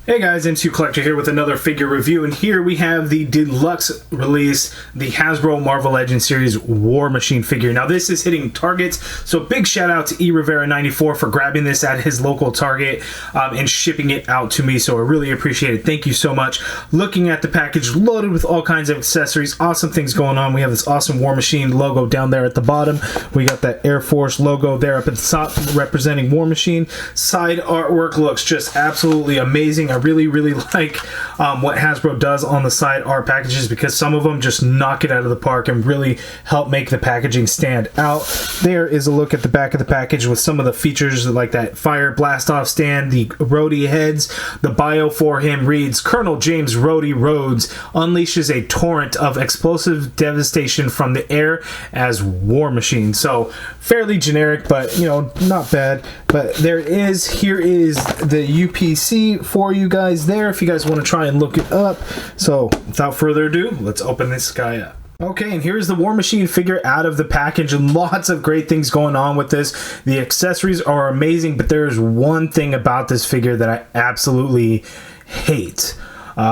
Hey guys, M2 Collector here with another figure review, and here we have the deluxe release, the Hasbro Marvel Legends series War Machine figure. Now this is hitting Targets, so big shout out to E Rivera 94 for grabbing this at his local Target and shipping it out to me, so I really appreciate it. Thank you so much. Looking at the package, loaded with all kinds of accessories, awesome things going on. We have this awesome War Machine logo down there at the bottom. We got that Air Force logo there up at the top representing War Machine. Side artwork looks just absolutely amazing. I really like what Hasbro does on the side art packages, because some of them just knock it out of the park and really help make the packaging stand out. There is a look at the back of the package with some of the features like that fire blast off stand, the Rhodey heads. The bio for him reads, Colonel James Rhodey Rhodes unleashes a torrent of explosive devastation from the air as War Machine. So fairly generic, but you know, not bad. But here is the UPC for you guys there if you guys want to try and look it up. So without further ado, let's open this guy up. Okay, and here's the War Machine figure out of the package, and lots of great things going on with this. The accessories are amazing, but there is one thing about this figure that I absolutely hate.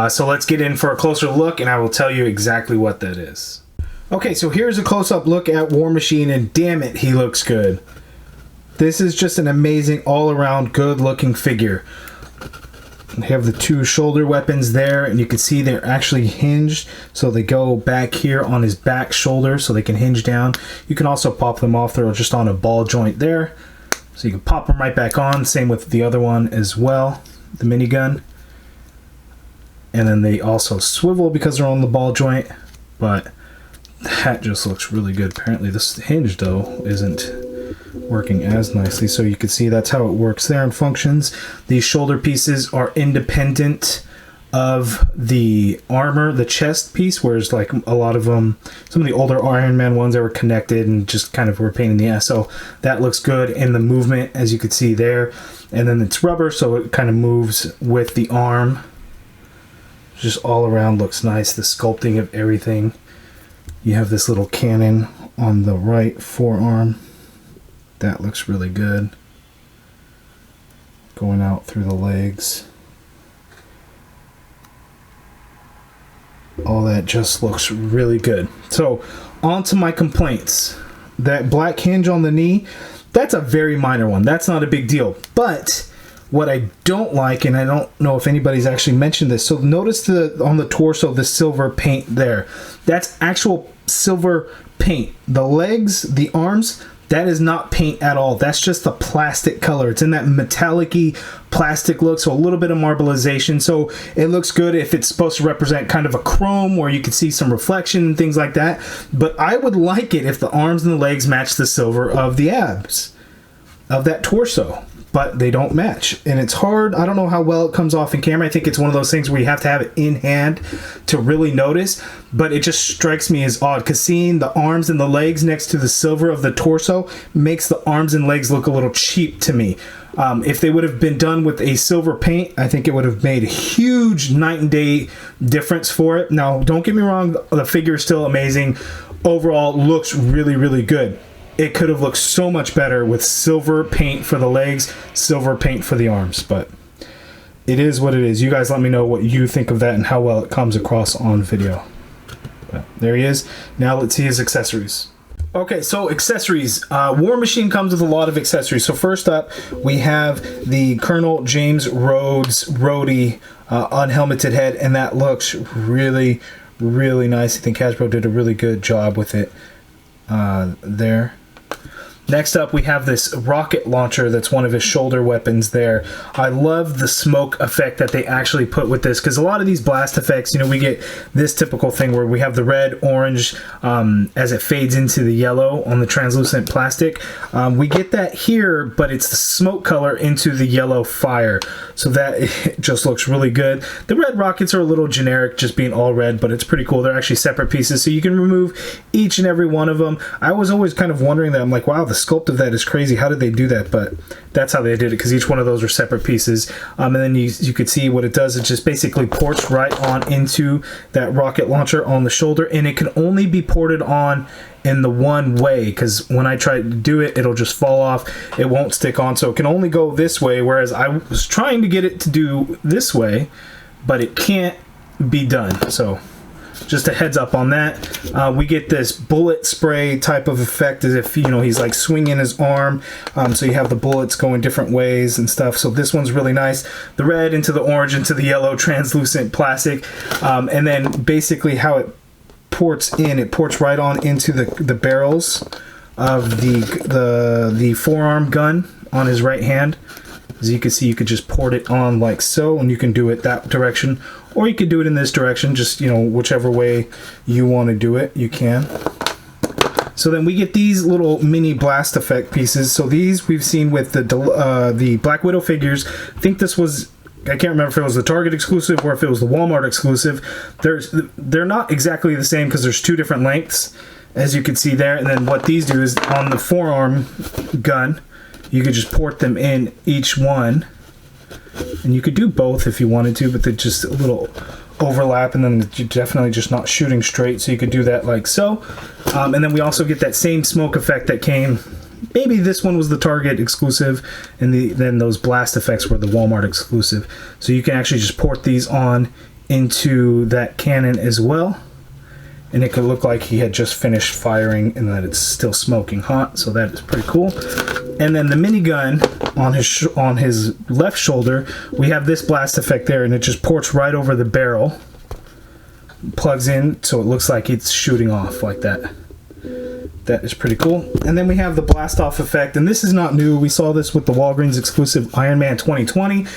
So let's get in for a closer look, and I will tell you exactly what that is. Okay, so here's a close-up look at War Machine, and damn it, he looks good. This is just an amazing, all-around, good-looking figure. We have the two shoulder weapons there, and you can see they're actually hinged, so they go back here on his back shoulder so they can hinge down. You can also pop them off. They're just on a ball joint there, so you can pop them right back on. Same with the other one as well, the minigun. And then they also swivel because they're on the ball joint, but that just looks really good. Apparently this hinge, though, isn't working as nicely, so you can see that's how it works there and functions. These shoulder pieces are independent of the armor, the chest piece, whereas like a lot of them, some of the older Iron Man ones, they were connected and just kind of were a pain in the ass. So that looks good in the movement, as you can see there. And then it's rubber, so it kind of moves with the arm. Just all around looks nice. The sculpting of everything. You have this little cannon on the right forearm. That looks really good. Going out through the legs. All that just looks really good. So, on to my complaints. That black hinge on the knee, that's a very minor one. That's not a big deal. But what I don't like, and I don't know if anybody's actually mentioned this, so notice on the torso, the silver paint there. That's actual silver paint. The legs, the arms, that is not paint at all. That's just the plastic color. It's in that metallic-y plastic look, so a little bit of marbleization. So it looks good if it's supposed to represent kind of a chrome where you can see some reflection and things like that. But I would like it if the arms and the legs match the silver of the abs, of that torso. But they don't match, and it's hard. I don't know how well it comes off in camera. I think it's one of those things where you have to have it in hand to really notice, but it just strikes me as odd because seeing the arms and the legs next to the silver of the torso makes the arms and legs look a little cheap to me. If they would have been done with a silver paint, I think it would have made a huge night and day difference for it. Now, don't get me wrong, the figure is still amazing. Overall, looks really good. It could have looked so much better with silver paint for the legs, silver paint for the arms, but it is what it is. You guys let me know what you think of that and how well it comes across on video. But there he is. Now let's see his accessories. Okay, so accessories. War Machine comes with a lot of accessories. So first up, we have the Colonel James Rhodes Rhodey unhelmeted head, and that looks really nice. I think Hasbro did a really good job with it there. Next up, we have this rocket launcher that's one of his shoulder weapons there. I love the smoke effect that they actually put with this, because a lot of these blast effects, you know, we get this typical thing where we have the red, orange, as it fades into the yellow on the translucent plastic. We get that here, but it's the smoke color into the yellow fire. So that it just looks really good. The red rockets are a little generic, just being all red, but it's pretty cool. They're actually separate pieces, so you can remove each and every one of them. I was always kind of wondering that. I'm like, wow, the sculpt of that is crazy. How did they do that? But that's how they did it, because each one of those are separate pieces. And then you could see what it does. It just basically ports right on into that rocket launcher on the shoulder, and it can only be ported on in the one way, because when I try to do it, it'll just fall off. It won't stick on, so it can only go this way, whereas I was trying to get it to do this way, but it can't be done. So just a heads up on that. We get this bullet spray type of effect, as if, you know, he's like swinging his arm. So you have the bullets going different ways and stuff. So this one's really nice. The red into the orange into the yellow translucent plastic. And then basically how it ports in, it ports right on into the barrels of the forearm gun on his right hand. As you can see, you could just port it on like so, and you can do it that direction, or you could do it in this direction, just, you know, whichever way you want to do it, you can. So then we get these little mini blast effect pieces. So these we've seen with the Black Widow figures. I think this was, I can't remember if it was the Target exclusive or if it was the Walmart exclusive. They're not exactly the same, because there's two different lengths, as you can see there. And then what these do is on the forearm gun, you could just port them in each one, and you could do both if you wanted to, but they're just a little overlap, and then you're definitely just not shooting straight, so you could do that like so. And then we also get that same smoke effect that came, maybe this one was the Target exclusive, and then those blast effects were the Walmart exclusive. So you can actually just port these on into that cannon as well, and it could look like he had just finished firing and that it's still smoking hot, so that is pretty cool. And then the minigun on his left shoulder, we have this blast effect there, and it just ports right over the barrel, plugs in, so it looks like it's shooting off like that. That is pretty cool. And then we have the blast off effect, and this is not new. We saw this with the Walgreens exclusive Iron Man 2020.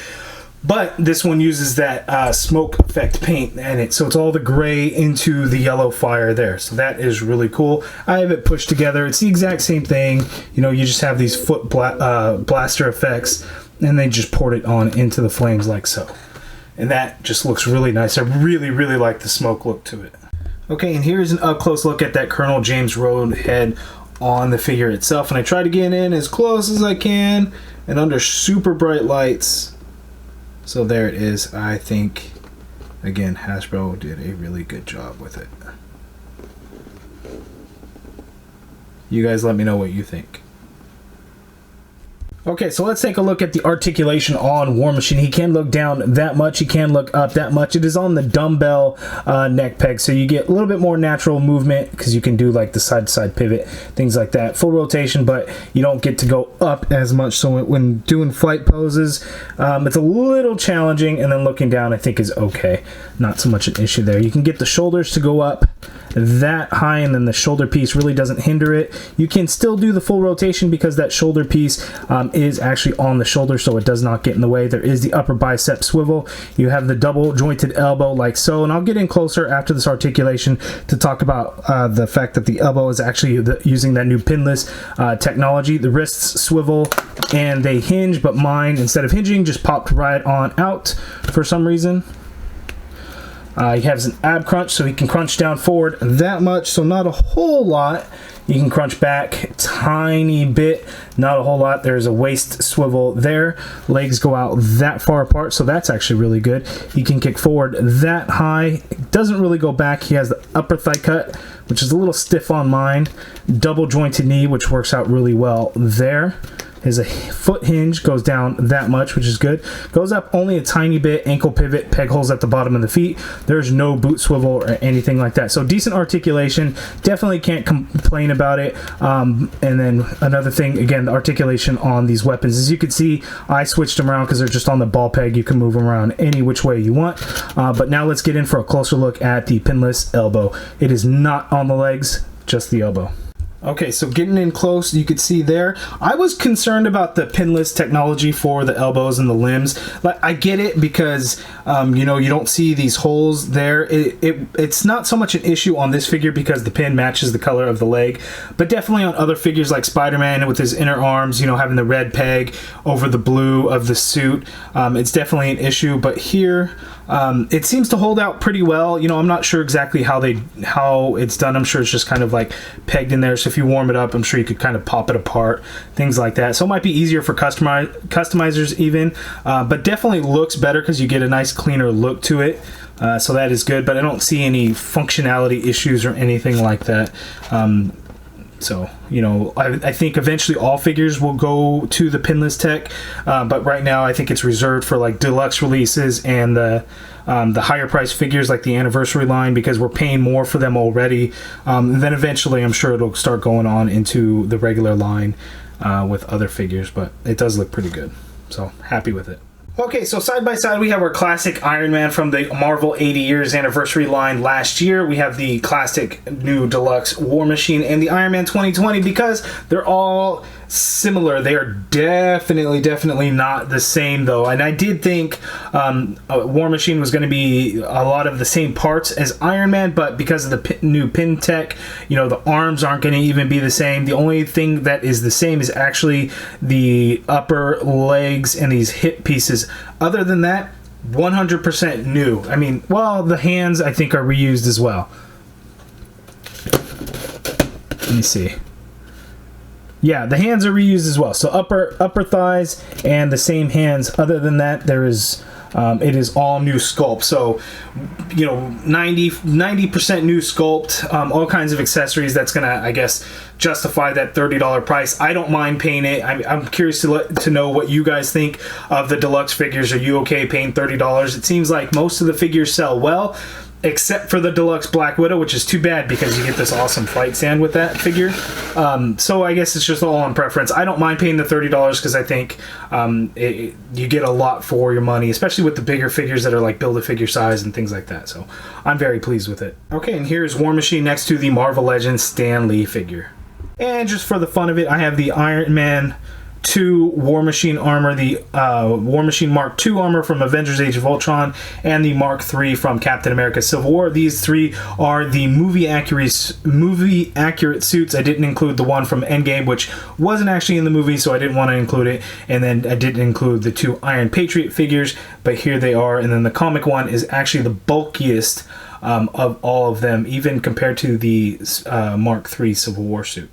But this one uses that smoke effect paint in it, so it's all the gray into the yellow fire there. So that is really cool. I have it pushed together. It's the exact same thing. You know, you just have these foot blaster effects, and they just port it on into the flames like so. And that just looks really nice. I really, really like the smoke look to it. Okay, and here's an up-close look at that Colonel James Rhodes head on the figure itself. And I try to get in as close as I can and under super bright lights. So there it is. I think, again, Hasbro did a really good job with it. You guys let me know what you think. Okay, so let's take a look at the articulation on War Machine. He can look down that much, he can look up that much. It is on the dumbbell neck peg, so you get a little bit more natural movement, because you can do like the side-to-side pivot, things like that. Full rotation, but you don't get to go up as much, so when doing flight poses, it's a little challenging, and then looking down I think is okay. Not so much an issue there. You can get the shoulders to go up that high, and then the shoulder piece really doesn't hinder it. You can still do the full rotation because that shoulder piece is actually on the shoulder, so it does not get in the way. There is the upper bicep swivel. You have the double jointed elbow like so, and I'll get in closer after this articulation to talk about the fact that the elbow is actually using that new pinless technology. The wrists swivel and they hinge, but mine, instead of hinging, just popped right on out for some reason. He has an ab crunch, so he can crunch down forward that much, so not a whole lot. You can crunch back tiny bit, not a whole lot. There's a waist swivel there. Legs go out that far apart, so that's actually really good. He can kick forward that high. Doesn't really go back. He has the upper thigh cut, which is a little stiff on mine. Double jointed knee, which works out really well there. His foot hinge goes down that much, which is good. Goes up only a tiny bit. Ankle pivot, peg holes at the bottom of the feet. There's no boot swivel or anything like that. So decent articulation. Definitely can't complain about it. And then another thing, again, the articulation on these weapons. As you can see, I switched them around because they're just on the ball peg. You can move them around any which way you want. But now let's get in for a closer look at the pinless elbow. It is not on the legs, just the elbow. Okay, so getting in close, you could see there. I was concerned about the pinless technology for the elbows and the limbs. But I get it because, you know, you don't see these holes there. It's not so much an issue on this figure because the pin matches the color of the leg. But definitely on other figures like Spider-Man with his inner arms, you know, having the red peg over the blue of the suit, it's definitely an issue. But here, It seems to hold out pretty well. You know, I'm not sure exactly how it's done. I'm sure it's just kind of like pegged in there. So if you warm it up, I'm sure you could kind of pop it apart, things like that. So it might be easier for customizers even, but definitely looks better because you get a nice cleaner look to it. So that is good, but I don't see any functionality issues or anything like that. So, you know, I think eventually all figures will go to the pinless tech, but right now I think it's reserved for like deluxe releases and the higher price figures like the anniversary line, because we're paying more for them already. And then eventually I'm sure it'll start going on into the regular line with other figures, but it does look pretty good. So happy with it. Okay, so side by side we have our classic Iron Man from the Marvel 80 years anniversary line last year. We have the classic new Deluxe War Machine and the Iron Man 2020 because they're all similar. They are definitely not the same though. And I did think War Machine was going to be a lot of the same parts as Iron Man, but because of the new pin tech, you know, the arms aren't going to even be the same. The only thing that is the same is actually the upper legs and these hip pieces. Other than that, 100% new. I mean, well, the hands I think are reused as well. Let me see. Yeah, the hands are reused as well. So upper thighs and the same hands. Other than that, there is it is all new sculpt. So, you know, 90% new sculpt, all kinds of accessories. That's gonna, I guess, justify that $30 price. I don't mind paying it. I'm curious to know what you guys think of the deluxe figures. Are you okay paying $30? It seems like most of the figures sell well, except for the Deluxe Black Widow, which is too bad because you get this awesome fight stand with that figure. So I guess it's just all on preference. I don't mind paying the $30 because I think you get a lot for your money, especially with the bigger figures that are like Build-A-Figure size and things like that. So I'm very pleased with it. Okay, and here's War Machine next to the Marvel Legends Stan Lee figure. And just for the fun of it, I have the Iron Man 2 War Machine armor, the War Machine Mark II armor from Avengers Age of Ultron, and the Mark III from Captain America Civil War. These three are the movie accurate suits. I didn't include the one from Endgame, which wasn't actually in the movie, so I didn't want to include it. And then I didn't include the 2 Iron Patriot figures, but here they are. And then the comic one is actually the bulkiest of all of them, even compared to the Mark III Civil War suit.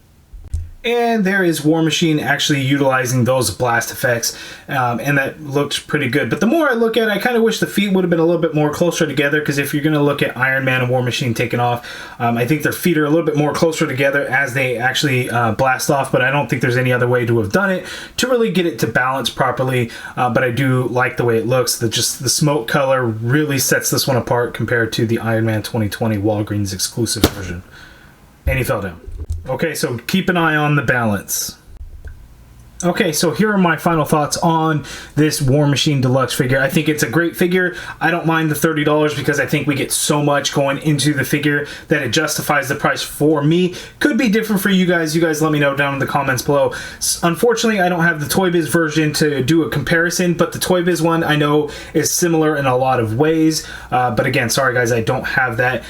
And there is War Machine actually utilizing those blast effects, and that looks pretty good. But the more I look at it, I kind of wish the feet would have been a little bit more closer together, because if you're going to look at Iron Man and War Machine taking off, I think their feet are a little bit more closer together as they actually blast off, but I don't think there's any other way to have done it to really get it to balance properly. But I do like the way it looks. Just the smoke color really sets this one apart compared to the Iron Man 2020 Walgreens exclusive version. And he fell down. Okay, so keep an eye on the balance. Okay, so here are my final thoughts on this War Machine Deluxe figure. I think it's a great figure. I don't mind the $30 because I think we get so much going into the figure that it justifies the price for me. Could be different for you guys. You guys let me know down in the comments below. Unfortunately, I don't have the Toy Biz version to do a comparison, but the Toy Biz one I know is similar in a lot of ways. But again, sorry guys, I don't have that.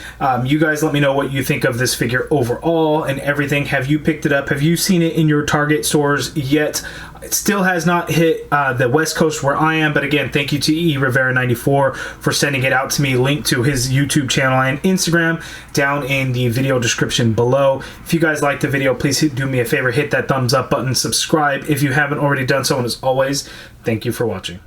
You guys let me know what you think of this figure overall and everything. Have you picked it up? Have you seen it in your Target stores yet? It still has not hit the West Coast where I am, but again, thank you to Rivera94 for sending it out to me. Link to his YouTube channel and Instagram down in the video description below. If you guys liked the video, please do me a favor, hit that thumbs up button, subscribe if you haven't already done so, and as always, thank you for watching.